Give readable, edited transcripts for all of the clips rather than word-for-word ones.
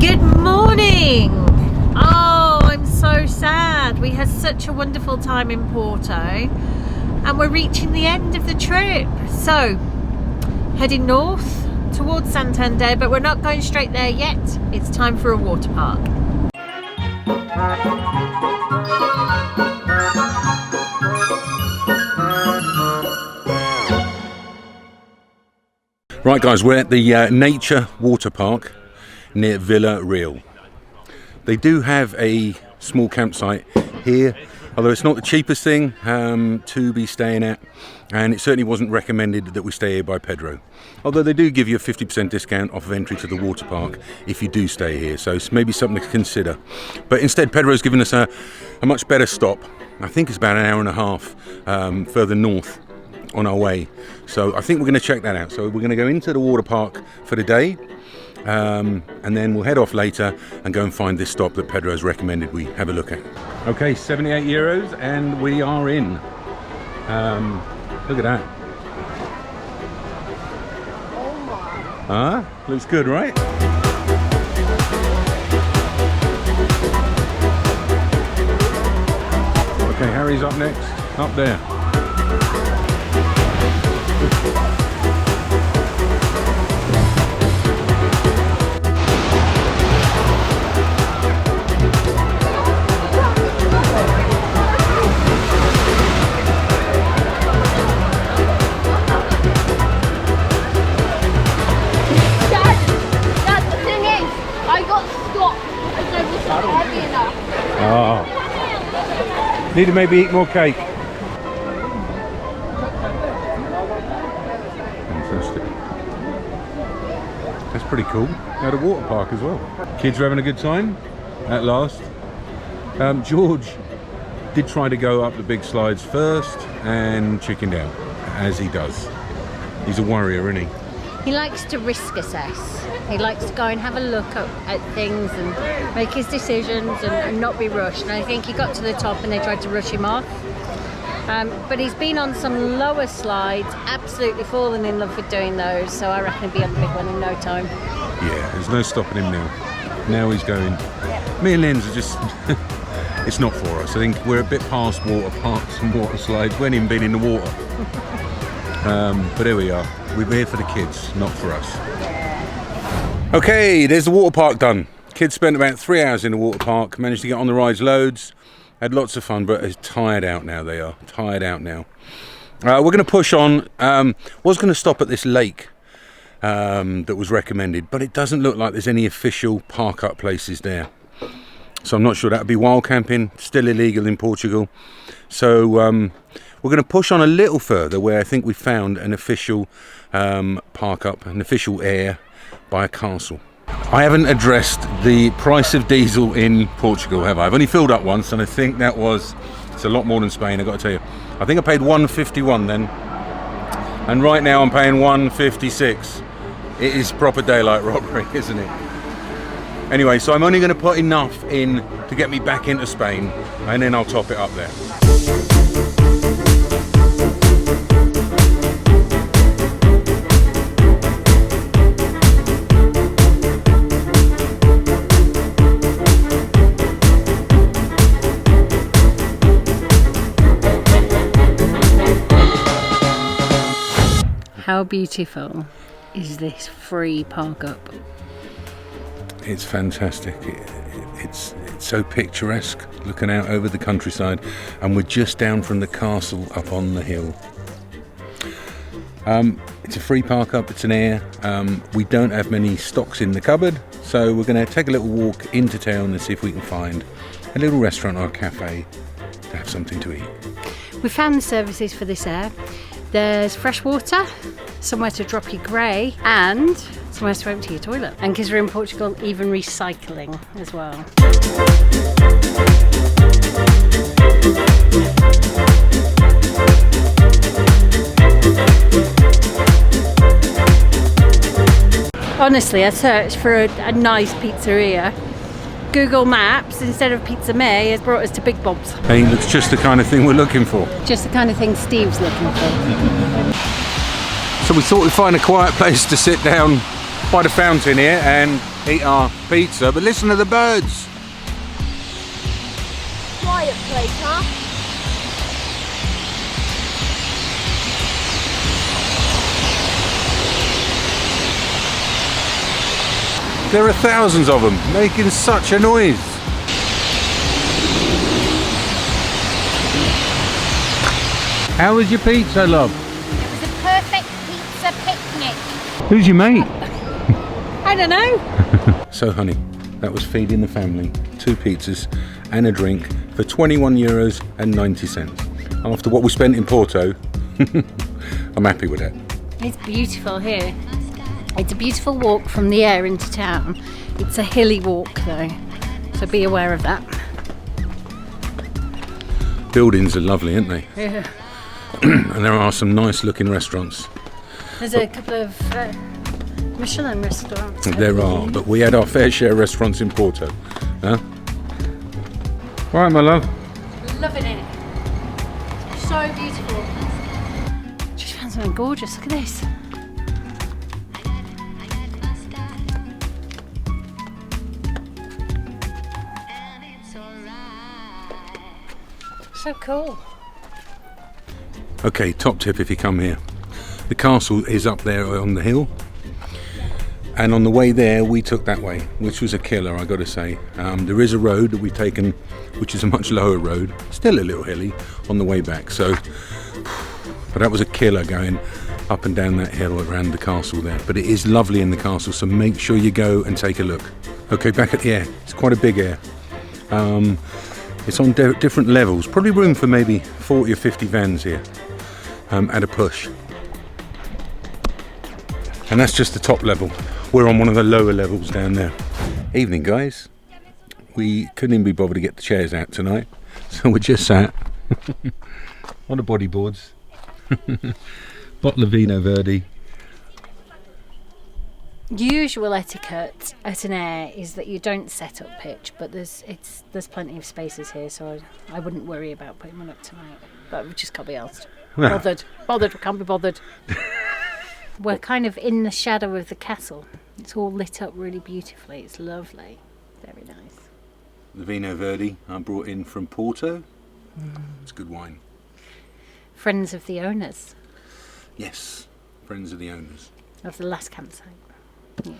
Good morning! Oh, I'm so sad. We had such a wonderful time in Porto and we're reaching the end of the trip. So, heading north towards Santander, but we're not going straight there yet. It's time for a water park. Right guys, we're at the nature water park near Villa Real. They do have a small campsite here, although it's not the cheapest thing to be staying at, and it certainly wasn't recommended that we stay here by Pedro. Although they do give you a 50% discount off of entry to the water park if you do stay here, so it's maybe something to consider. But instead Pedro's given us a much better stop. I think it's about an hour and a half further north on our way, so I think we're going to check that out. So we're going to go into the water park for the day, and then we'll head off later and go and find this stop that Pedro's recommended we have a look at. Okay, 78 euros and we are in. Look at that. Oh my. Looks good, right? Okay, Harry's up next, up there. Oh, need to maybe eat more cake. Fantastic. That's pretty cool. At a water park as well. Kids are having a good time at last. George did try to go up the big slides first and chickened out, as he does. He's a warrior, isn't he? He likes to risk assess. He likes to go and have a look at things and make his decisions and not be rushed. And I think he got to the top and they tried to rush him off. But he's been on some lower slides, absolutely fallen in love with doing those. So I reckon he'll be on the big one in no time. Yeah, there's no stopping him now. Now he's going. Me and Linz are just, it's not for us. I think we're a bit past water parks and water slides. We haven't even been in the water. But here we are. We're here for the kids, not for us. Okay, there's the water park done. Kids spent about 3 hours in the water park, managed to get on the rides loads, had lots of fun, but are tired out now. They are tired out now. We're going to push on. Was going to stop at this lake that was recommended, but it doesn't look like there's any official park up places there. So I'm not sure. That would be wild camping, still illegal in Portugal. So we're going to push on a little further where I think we found an official park up, an official air by a castle. I haven't addressed the price of diesel in Portugal, have I? I've only filled up once, and I think it's a lot more than Spain, I've got to tell you. I think I paid 151 then, and right now I'm paying 156. It is proper daylight robbery, isn't it? Anyway, so I'm only going to put enough in to get me back into Spain, and then I'll top it up there. How beautiful is this free park up? It's fantastic. It's so picturesque, looking out over the countryside, and we're just down from the castle up on the hill. It's a free park up, it's an air. We don't have many stocks in the cupboard, so we're going to take a little walk into town and see if we can find a little restaurant or a cafe to have something to eat. We found the services for this air. There's fresh water, somewhere to drop your grey, and somewhere to empty your toilet. And because we're in Portugal, even recycling as well. Honestly, I searched for a nice pizzeria. Google Maps, instead of Pizza May, has brought us to Big Bob's. Hey, it looks just the kind of thing we're looking for. Just the kind of thing Steve's looking for. So we thought we'd find a quiet place to sit down by the fountain here and eat our pizza, but listen to the birds. Quiet place, huh? There are thousands of them making such a noise. How was your pizza, love? It was a perfect pizza picnic. Who's your mate? I don't know. So honey, that was feeding the family 2 pizzas and a drink for €21.90. After what we spent in Porto, I'm happy with that. It's beautiful here. It's a beautiful walk from the air into town. It's a hilly walk though, so be aware of that. Buildings are lovely, aren't they? Yeah. And there are some nice looking restaurants. There's a couple of Michelin restaurants. There are, but we had our fair share of restaurants in Porto. Huh? Right, my love. Loving it. So beautiful. Just found something gorgeous. Look at this. So cool. Okay, top tip if you come here. The castle is up there on the hill. And on the way there, we took that way, which was a killer, I got to say. There is a road that we've taken, which is a much lower road, still a little hilly, on the way back. So, but that was a killer going up and down that hill around the castle there. But it is lovely in the castle, so make sure you go and take a look. Okay, back at the air. It's quite a big air. It's on different levels. Probably room for maybe 40 or 50 vans here at a push. And that's just the top level. We're on one of the lower levels down there. Evening, guys. We couldn't even be bothered to get the chairs out tonight, so we're just sat on the bodyboards. Bottle of Vino Verde. Usual etiquette at an air is that you don't set up pitch, but there's plenty of spaces here, so I wouldn't worry about putting one up tonight. But we just can't be asked. Well. Bothered, we can't be bothered. We're kind of in the shadow of the castle. It's all lit up really beautifully. It's lovely. Very nice. The Vino Verde I brought in from Porto. It's good wine. Friends of the owners. Yes, friends of the owners. Of the last campsite. Yeah.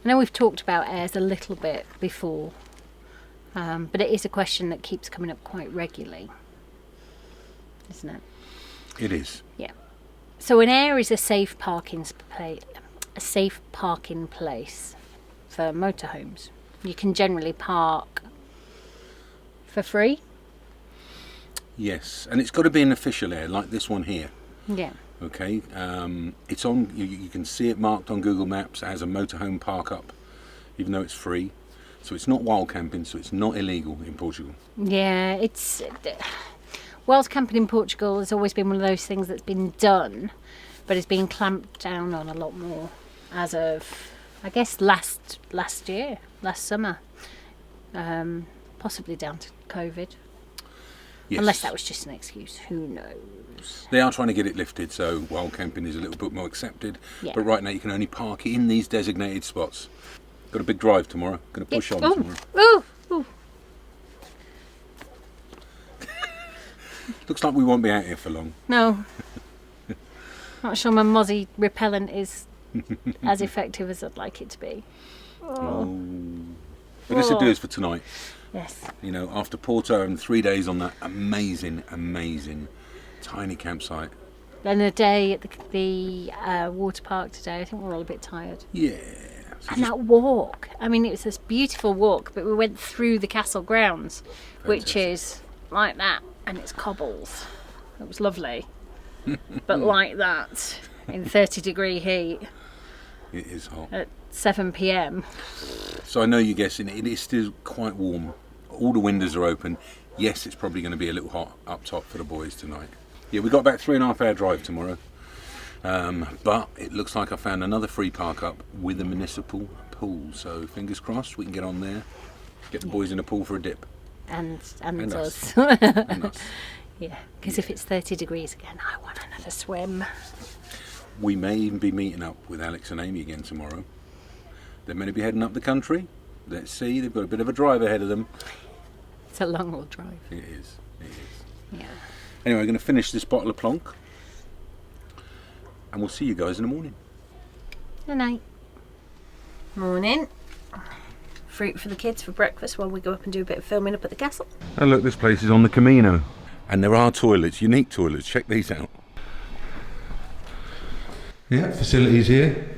I know we've talked about airs a little bit before, but it is a question that keeps coming up quite regularly, isn't it? It is. Yeah. So an air is a safe parking place for motorhomes. You can generally park for free. Yes, and it's got to be an official air like this one here. Yeah. Okay, it's on. You can see it marked on Google Maps as a motorhome park up, even though it's free. So it's not wild camping, so it's not illegal in Portugal. Yeah, it's wild camping in Portugal has always been one of those things that's been done, but it's been clamped down on a lot more as of, I guess, last summer, possibly down to COVID. Yes. Unless that was just an excuse, who knows? They are trying to get it lifted, so wild camping is a little bit more accepted. Yeah. But right now you can only park in these designated spots. Got a big drive tomorrow. Going to push on tomorrow. Ooh. Looks like we won't be out here for long. No. Not sure my mozzie repellent is as effective as I'd like it to be. Oh. But this will do us for tonight. Yes. You know, after Porto and 3 days on that amazing tiny campsite. Then a day at the water park today. I think we're all a bit tired. Yeah. So And that walk. I mean, it was this beautiful walk, but we went through the castle grounds, which is like that, and it's cobbles. It was lovely. But like that, in 30-degree heat. It is hot. At 7 p.m. So I know you're guessing it is still quite warm. All the windows are open. Yes, it's probably going to be a little hot up top for the boys tonight. Yeah, we've got about 3.5 hour drive tomorrow. But it looks like I found another free park up with a municipal pool. So fingers crossed we can get on there, get the boys in a pool for a dip. And us. And us. Yeah, because if it's 30 degrees again, I want another swim. We may even be meeting up with Alex and Amy again tomorrow. They're meant to be heading up the country. Let's see, they've got a bit of a drive ahead of them. It's a long haul drive. It is. Yeah. Anyway, we're going to finish this bottle of Plonk. And we'll see you guys in the morning. Good night. Morning. Fruit for the kids for breakfast while we go up and do a bit of filming up at the castle. Oh look, this place is on the Camino. And there are toilets, unique toilets. Check these out. Yeah, facilities here.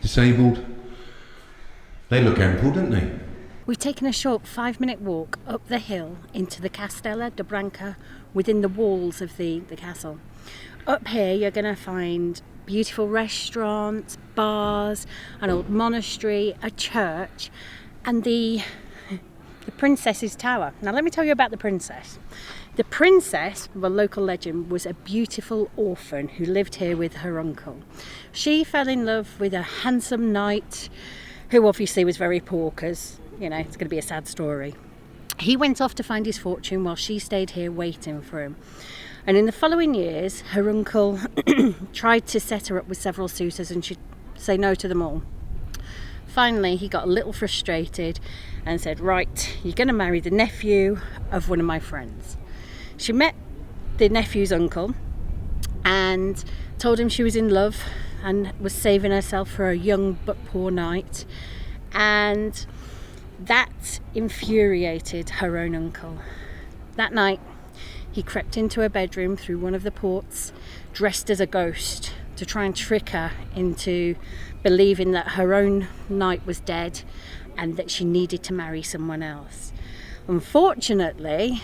Disabled. They look ample, don't they? We've taken a short 5-minute walk up the hill into the Castella de Branca within the walls of the castle. Up here you're going to find beautiful restaurants, bars, an old monastery, a church, and the princess's tower. Now let me tell you about the princess. The princess, well, local legend, was a beautiful orphan who lived here with her uncle. She fell in love with a handsome knight who obviously was very poor because, you know, it's going to be a sad story. He went off to find his fortune while she stayed here waiting for him. And in the following years, her uncle tried to set her up with several suitors and she'd say no to them all. Finally, he got a little frustrated and said, right, you're going to marry the nephew of one of my friends. She met the nephew's uncle and told him she was in love and was saving herself for a young but poor knight. And that infuriated her own uncle. That night, he crept into her bedroom through one of the ports, dressed as a ghost, to try and trick her into believing that her own knight was dead and that she needed to marry someone else. Unfortunately,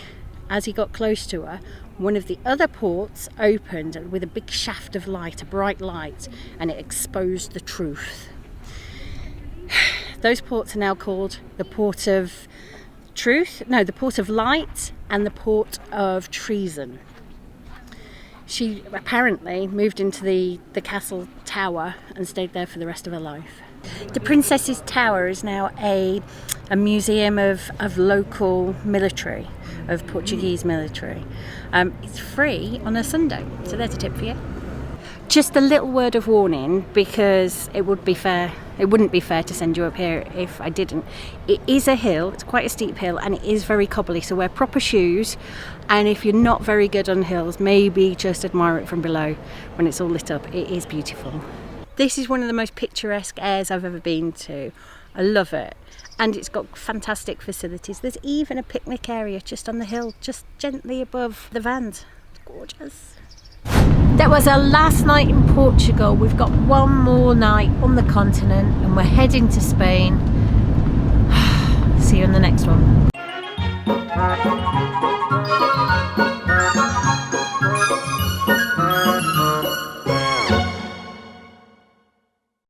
as he got close to her, one of the other ports opened with a big shaft of light, a bright light, and it exposed the truth. Those ports are now called the Port of the Port of Light and the Port of Treason. She apparently moved into the castle tower and stayed there for the rest of her life. The Princess's Tower is now a museum of local military, of Portuguese military. It's free on a Sunday, so there's a tip for you. Just a little word of warning, because it wouldn't be fair to send you up here if I didn't. It is a hill, it's quite a steep hill, and it is very cobbly, so wear proper shoes. And if you're not very good on hills, maybe just admire it from below when it's all lit up. It is beautiful. This is one of the most picturesque airs I've ever been to. I love it. And it's got fantastic facilities. There's even a picnic area just on the hill, just gently above the vans. It's gorgeous. That was our last night in Portugal. We've got one more night on the continent and we're heading to Spain.